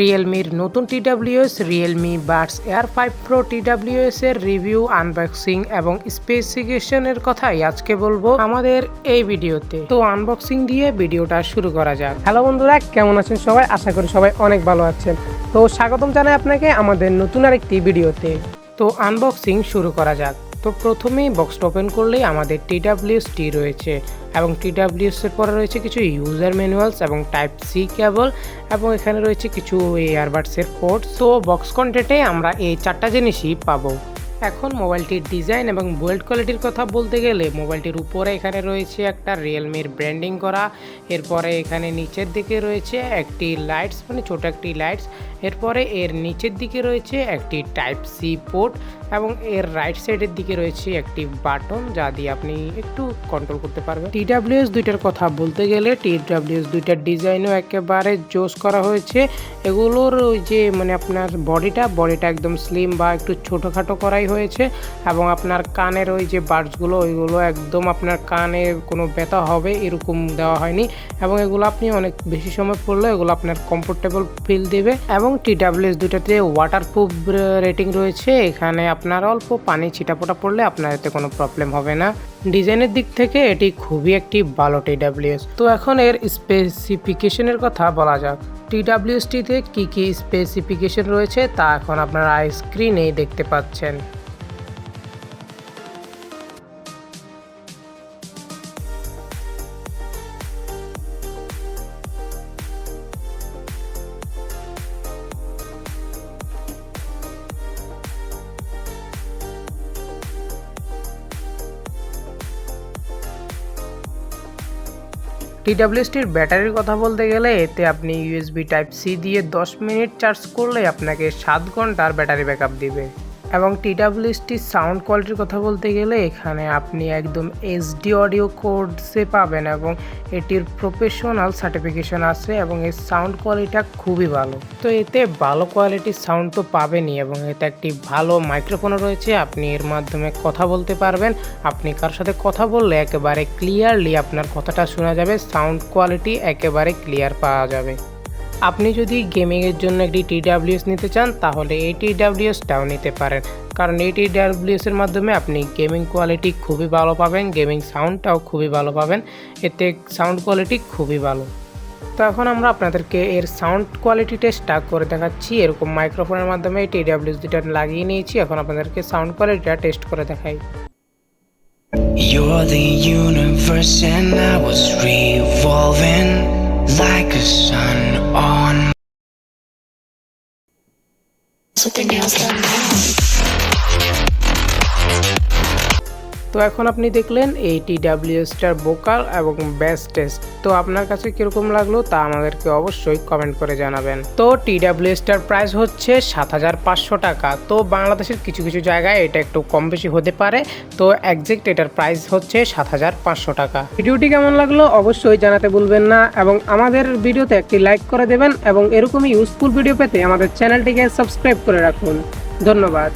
Realmeর নতুন TWS Realme Buds Air 5 Pro TWS এর review, unboxing এবং স্পেসিফিকেশনের কথাই আজকে বলবো আমাদের এই ভিডিওতে। তো আনবক্সিং দিয়ে ভিডিওটা শুরু করা যাক। হ্যালো বন্ধুরা, কেমন আছেন সবাই? আশা করি সবাই অনেক ভালো আছেন। তো স্বাগতম জানাই আপনাকে আমাদের নতুন আরেকটি ভিডিওতে। তো আনবক্সিং শুরু করা যাক। তো প্রথমেই বক্সটা ওপেন করলেই আমাদের TWS-টি রয়েছে এবং TWS-এর পরে রয়েছে কিছু ইউজার ম্যানুয়ালস এবং টাইপ সি কেবল এবং এখানে রয়েছে কিছু এয়ারবাডসের পোর্ট। তো বক্স কন্টেন্টে আমরা এই চারটা জিনিসই পাবো। এখন মোবাইলটির ডিজাইন এবং বিল্ড কোয়ালিটির কথা বলতে গেলে মোবাইলটির উপরে এখানে রয়েছে একটা রিয়েলমির ব্র্যান্ডিং করা, এরপরে এখানে নিচের দিকে রয়েছে একটি লাইটস, মানে ছোট একটি লাইটস, এরপরে এর নিচের দিকে রয়েছে একটি টাইপ সি পোর্ট এবং এর রাইট সাইডের দিকে রয়েছে একটি বাটন যা দিয়ে আপনি একটু কন্ট্রোল করতে পারবেন। TWS দুইটার কথা বলতে গেলে TWS দুইটার ডিজাইনও একেবারে জোস করা হয়েছে। এগুলোর ওই যে মানে আপনার বডিটা একদম স্লিম বা একটু ছোটোখাটো করাই হয়েছে এবং আপনার কানের ওই যে বাডসগুলো ওইগুলো একদম আপনার কানে কোনো ব্যথা হবে এরকম দেওয়া হয়নি এবং এগুলো আপনি অনেক বেশি সময় পড়লে এগুলো আপনার কমফোর্টেবল ফিল দেবে। এবং TWS দুটাতে ওয়াটারপ্রুফ রেটিং রয়েছে, এখানে আপনার অল্প পানি ছিটাফোটা পড়লে আপনার এতে কোনো প্রবলেম হবে না। ডিজাইনের দিক থেকে এটি খুবই একটি ভালো TWS। তো এখন এর স্পেসিফিকেশনের কথা বলা যাক। TWS-টিতে কী কী স্পেসিফিকেশন রয়েছে তা এখন আপনারা স্ক্রিনেই দেখতে পাচ্ছেন। TWS-টির ব্যাটারির কথা বলতে গেলে এতে আপনি USB টাইপ সি দিয়ে 10 মিনিট চার্জ করলে আপনাকে 7 ঘন্টার ব্যাটারি ব্যাকআপ দিবে। এবং TWS-টির সাউন্ড কোয়ালিটির কথা বলতে গেলে এখানে আপনি একদম HD অডিও কোডসে পাবেন এবং এটির প্রফেশনাল সার্টিফিকেশন আছে এবং এর সাউন্ড কোয়ালিটিটা খুবই ভালো। তো এতে ভালো কোয়ালিটির সাউন্ড তো পাবেনই এবং এতে একটি ভালো মাইক্রোফোনও রয়েছে, আপনি এর মাধ্যমে কথা বলতে পারবেন। আপনি কার সাথে কথা বললে একেবারে ক্লিয়ারলি আপনার কথাটা শোনা যাবে, সাউন্ড কোয়ালিটি একেবারে ক্লিয়ার পাওয়া যাবে। আপনি যদি গেমিংয়ের জন্য একটি TWS নিতে চান তাহলে এই TWS-টাও নিতে পারেন, কারণ এই TWS-এর মাধ্যমে আপনি গেমিং কোয়ালিটি খুবই ভালো পাবেন, গেমিং সাউন্ডটাও খুবই ভালো পাবেন, এতে সাউন্ড কোয়ালিটি খুবই ভালো। তো এখন আমরা আপনাদেরকে এর সাউন্ড কোয়ালিটি টেস্টটা করে দেখাচ্ছি। এরকম মাইক্রোফোনের মাধ্যমে এই TWS দুটা লাগিয়ে নিয়েছি, এখন আপনাদেরকে সাউন্ড কোয়ালিটিটা টেস্ট করে দেখাই। You're the universe and I was revolving like a sun on something else done now. তো এখন আপনি দেখলেন এই TWS-টার ভোকাল এবং বেস টেস্ট। তো আপনার কাছে কীরকম লাগলো তা আমাদেরকে অবশ্যই কমেন্ট করে জানাবেন। তো TWS-টার প্রাইস হচ্ছে 7,500 টাকা। তো বাংলাদেশের কিছু কিছু জায়গায় এটা একটু কম বেশি হতে পারে, তো একজ্যাক্ট এটার প্রাইস হচ্ছে 7,500 টাকা। ভিডিওটি কেমন লাগলো অবশ্যই জানাতে ভুলবেন না এবং আমাদের ভিডিওতে একটি লাইক করে দেবেন এবং এরকমই ইউজফুল ভিডিও পেতে আমাদের চ্যানেলটিকে সাবস্ক্রাইব করে রাখুন। ধন্যবাদ।